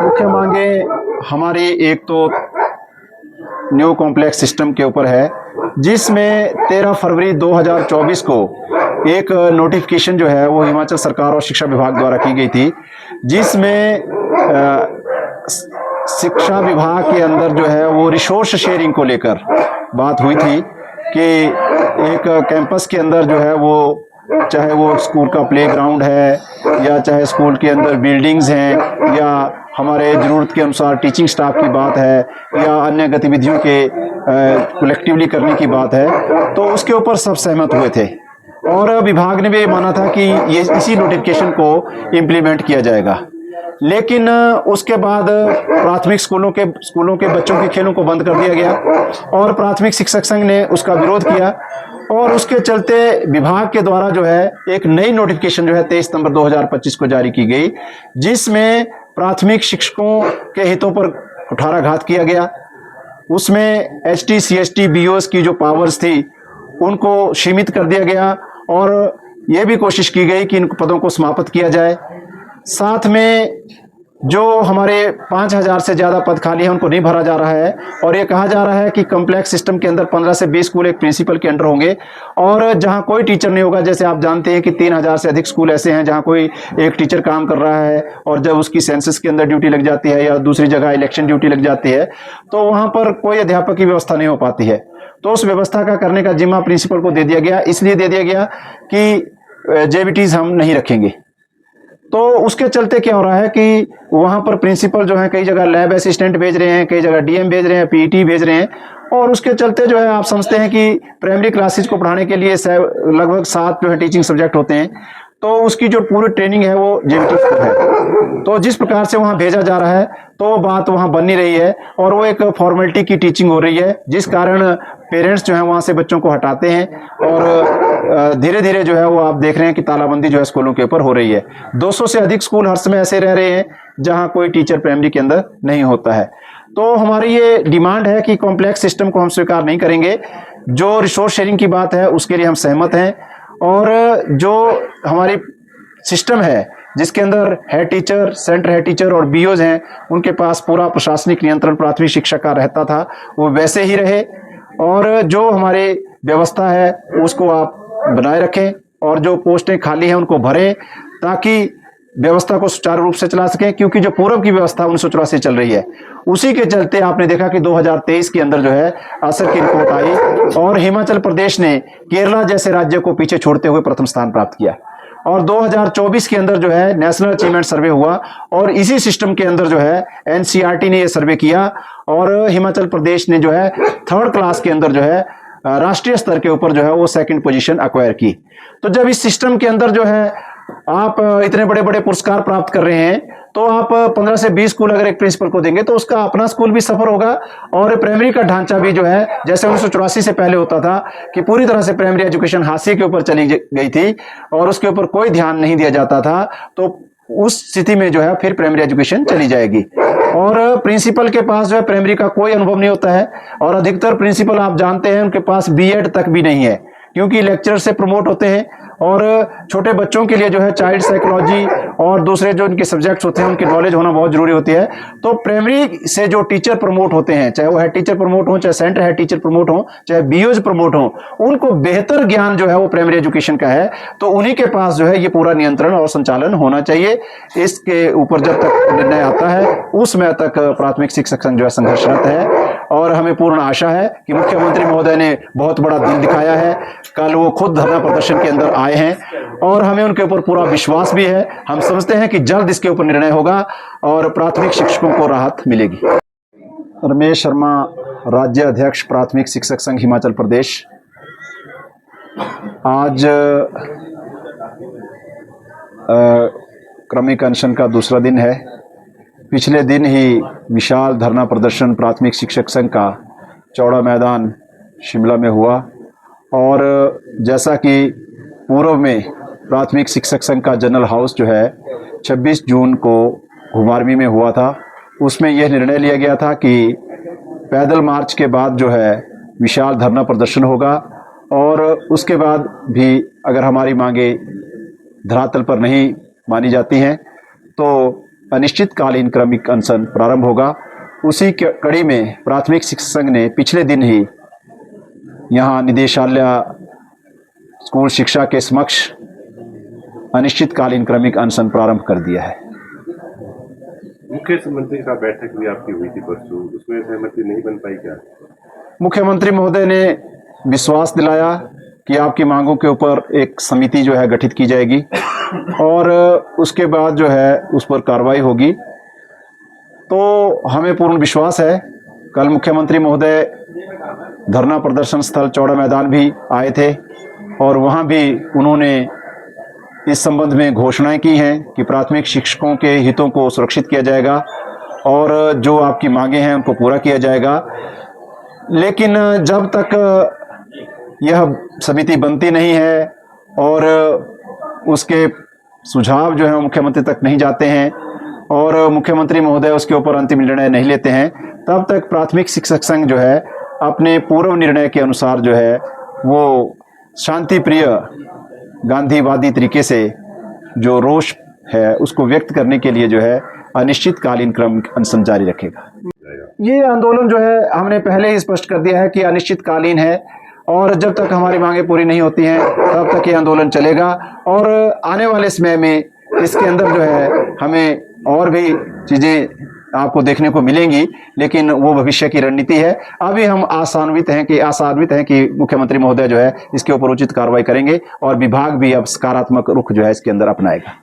मुख्य मांगे हमारी एक तो न्यू कॉम्प्लेक्स सिस्टम के ऊपर है, जिसमें 13 फरवरी 2024 को एक नोटिफिकेशन जो है वो हिमाचल सरकार और शिक्षा विभाग द्वारा की गई थी, जिसमें शिक्षा विभाग के अंदर जो है वो रिसोर्स शेयरिंग को लेकर बात हुई थी कि एक कैंपस के अंदर जो है वो चाहे वो स्कूल का प्लेग्राउंड है या चाहे स्कूल के अंदर बिल्डिंग्स हैं या हमारे ज़रूरत के अनुसार टीचिंग स्टाफ की बात है या अन्य गतिविधियों के कलेक्टिवली करने की बात है, तो उसके ऊपर सब सहमत हुए थे और विभाग ने भी माना था कि ये इसी नोटिफिकेशन को इम्प्लीमेंट किया जाएगा। लेकिन उसके बाद प्राथमिक स्कूलों के बच्चों के खेलों को बंद कर दिया गया और प्राथमिक शिक्षक संघ ने उसका विरोध किया और उसके चलते विभाग के द्वारा जो है एक नई नोटिफिकेशन जो है 23 सितंबर 2025 को जारी की गई, जिसमें प्राथमिक शिक्षकों के हितों पर कुठाराघात किया गया। उसमें एसटी, सीएसटी, बीओएस की जो पावर्स थी उनको सीमित कर दिया गया और यह भी कोशिश की गई कि इन पदों को समाप्त किया जाए। साथ में जो हमारे 5000 से ज़्यादा पद खाली हैं उनको नहीं भरा जा रहा है और ये कहा जा रहा है कि कॉम्प्लेक्स सिस्टम के अंदर 15 से 20 स्कूल एक प्रिंसिपल के अंडर होंगे और जहां कोई टीचर नहीं होगा। जैसे आप जानते हैं कि 3000 से अधिक स्कूल ऐसे हैं जहां कोई एक टीचर काम कर रहा है और जब उसकी सेंसस के अंदर ड्यूटी लग जाती है या दूसरी जगह इलेक्शन ड्यूटी लग जाती है तो वहां पर कोई अध्यापक की व्यवस्था नहीं हो पाती है। तो उस व्यवस्था का करने का जिम्मा प्रिंसिपल को दे दिया गया, इसलिए दे दिया गया कि जेबीटीज हम नहीं रखेंगे। तो उसके चलते क्या हो रहा है कि वहां पर प्रिंसिपल जो है कई जगह लैब असिस्टेंट भेज रहे हैं, कई जगह डीएम भेज रहे हैं, पीईटी भेज रहे हैं और उसके चलते जो है आप समझते हैं कि प्राइमरी क्लासेज को पढ़ाने के लिए लगभग 7 जो है टीचिंग सब्जेक्ट होते हैं, तो उसकी जो पूरी ट्रेनिंग है वो जेबीटी को है। तो जिस प्रकार से वहां भेजा जा रहा है तो बात वहां बन नहीं रही है और वो एक फॉर्मेलिटी की टीचिंग हो रही है, जिस कारण पेरेंट्स जो है वहां से बच्चों को हटाते हैं और धीरे धीरे जो है वो आप देख रहे हैं कि तालाबंदी जो है स्कूलों के ऊपर हो रही है। 200 से अधिक स्कूल हर समय ऐसे रह रहे हैं जहां कोई टीचर प्राइमरी के अंदर नहीं होता है। तो हमारी ये डिमांड है कि कॉम्प्लेक्स सिस्टम को हम स्वीकार नहीं करेंगे। जो रिसोर्स शेयरिंग की बात है उसके लिए हम सहमत हैं और जो हमारी सिस्टम है जिसके अंदर head teacher, centre head teacher और बीओज हैं, उनके पास पूरा प्रशासनिक नियंत्रण प्राथमिक शिक्षा का रहता था, वो वैसे ही रहे और जो हमारी व्यवस्था है उसको आप बनाए रखें और जो पोस्टें खाली हैं उनको भरें ताकि व्यवस्था को सुचारू रूप से चला सकें। क्योंकि जो पूर्व की व्यवस्था 1984 चल रही है, उसी के चलते आपने देखा कि 2023 के अंदर जो है असर की रिपोर्ट आई और हिमाचल प्रदेश ने केरला जैसे राज्य को पीछे छोड़ते हुए प्रथम स्थान प्राप्त किया और 2024 के अंदर जो है नेशनल अचीवमेंट सर्वे हुआ और इसी सिस्टम के अंदर जो है एनसीईआरटी ने यह सर्वे किया और हिमाचल प्रदेश ने जो है 3rd क्लास के अंदर जो है राष्ट्रीय स्तर के ऊपर जो है वो 2nd पोजीशन एक्वायर की। तो जब इस सिस्टम के अंदर जो है आप इतने बड़े बड़े पुरस्कार प्राप्त कर रहे हैं तो आप 15 से 20 स्कूल अगर एक प्रिंसिपल को देंगे तो उसका अपना स्कूल भी सफर होगा और प्राइमरी का ढांचा भी जो है जैसे 1984 से पहले होता था कि पूरी तरह से प्राइमरी एजुकेशन हाशिए के ऊपर चली गई थी और उसके ऊपर कोई ध्यान नहीं दिया जाता था, तो उस स्थिति में जो है फिर प्राइमरी एजुकेशन चली जाएगी और प्रिंसिपल के पास जो है प्राइमरी का कोई अनुभव नहीं होता है और अधिकतर प्रिंसिपल आप जानते हैं उनके पास बीएड तक भी नहीं है क्योंकि लेक्चर से प्रमोट होते हैं और छोटे बच्चों के लिए जो है चाइल्ड साइकोलॉजी और दूसरे जो इनके सब्जेक्ट्स होते हैं उनकी नॉलेज होना बहुत जरूरी होती है। तो प्राइमरी से जो टीचर प्रमोट होते हैं, चाहे वो हेड टीचर प्रमोट हो, चाहे सेंटर हेड टीचर प्रमोट हो, चाहे बीओज प्रमोट हो, उनको बेहतर ज्ञान जो है वो प्राइमरी एजुकेशन का है, तो उन्हीं के पास जो है ये पूरा नियंत्रण और संचालन होना चाहिए। इसके ऊपर जब तक निर्णय आता है उस समय तक प्राथमिक शिक्षक संघ जो है संघर्षरत है और हमें पूर्ण आशा है कि मुख्यमंत्री महोदय ने बहुत बड़ा दिल दिखाया है। कल वो खुद धरना प्रदर्शन के अंदर आए हैं और हमें उनके ऊपर पूरा विश्वास भी है। हम समझते हैं कि जल्द इसके ऊपर निर्णय होगा और प्राथमिक शिक्षकों को राहत मिलेगी। रमेश शर्मा, राज्य अध्यक्ष प्राथमिक शिक्षक संघ हिमाचल प्रदेश। आज क्रमिक अनशन का दूसरा दिन है। पिछले दिन ही विशाल धरना प्रदर्शन प्राथमिक शिक्षक संघ का चौड़ा मैदान शिमला में हुआ और जैसा कि पूर्व में प्राथमिक शिक्षक संघ का जनरल हाउस जो है 26 जून को घुमारवीं में हुआ था, उसमें यह निर्णय लिया गया था कि पैदल मार्च के बाद जो है विशाल धरना प्रदर्शन होगा और उसके बाद भी अगर हमारी मांगे धरातल पर नहीं मानी जाती हैं तो अनिश्चितकालीन क्रमिक अनशन प्रारंभ होगा। उसी कड़ी में प्राथमिक शिक्षक संघ ने पिछले दिन ही यहाँ निदेशालय स्कूल शिक्षा के समक्ष अनिश्चितकालीन क्रमिक अनशन प्रारंभ कर दिया है। मुख्यमंत्री का बैठक भी आपकी हुई थी परसों, उसमें सहमति नहीं बन पाई क्या? मुख्यमंत्री महोदय ने विश्वास दिलाया कि आपकी मांगों के ऊपर एक समिति जो है गठित की जाएगी और उसके बाद जो है उस पर कार्रवाई होगी। तो हमें पूर्ण विश्वास है। कल मुख्यमंत्री महोदय धरना प्रदर्शन स्थल चौड़ा मैदान भी आए थे और वहाँ भी उन्होंने इस संबंध में घोषणाएं की हैं कि प्राथमिक शिक्षकों के हितों को सुरक्षित किया जाएगा और जो आपकी मांगे हैं उनको पूरा किया जाएगा। लेकिन जब तक यह समिति बनती नहीं है और उसके सुझाव जो है मुख्यमंत्री तक नहीं जाते हैं और मुख्यमंत्री महोदय उसके ऊपर अंतिम निर्णय नहीं लेते हैं, तब तक प्राथमिक शिक्षक संघ जो है अपने पूर्व निर्णय के अनुसार जो है वो शांति प्रिय गांधीवादी तरीके से जो रोष है उसको व्यक्त करने के लिए जो है अनिश्चितकालीन क्रमिक अनशन जारी रखेगा। ये आंदोलन जो है हमने पहले ही स्पष्ट कर दिया है कि अनिश्चितकालीन है और जब तक हमारी मांगे पूरी नहीं होती हैं तब तक ये आंदोलन चलेगा और आने वाले समय में इसके अंदर जो है हमें और भी चीज़ें आपको देखने को मिलेंगी, लेकिन वो भविष्य की रणनीति है। अभी हम आशान्वित हैं कि मुख्यमंत्री महोदय जो है इसके ऊपर उचित कार्रवाई करेंगे और विभाग भी अब सकारात्मक रुख जो है इसके अंदर अपनाएगा।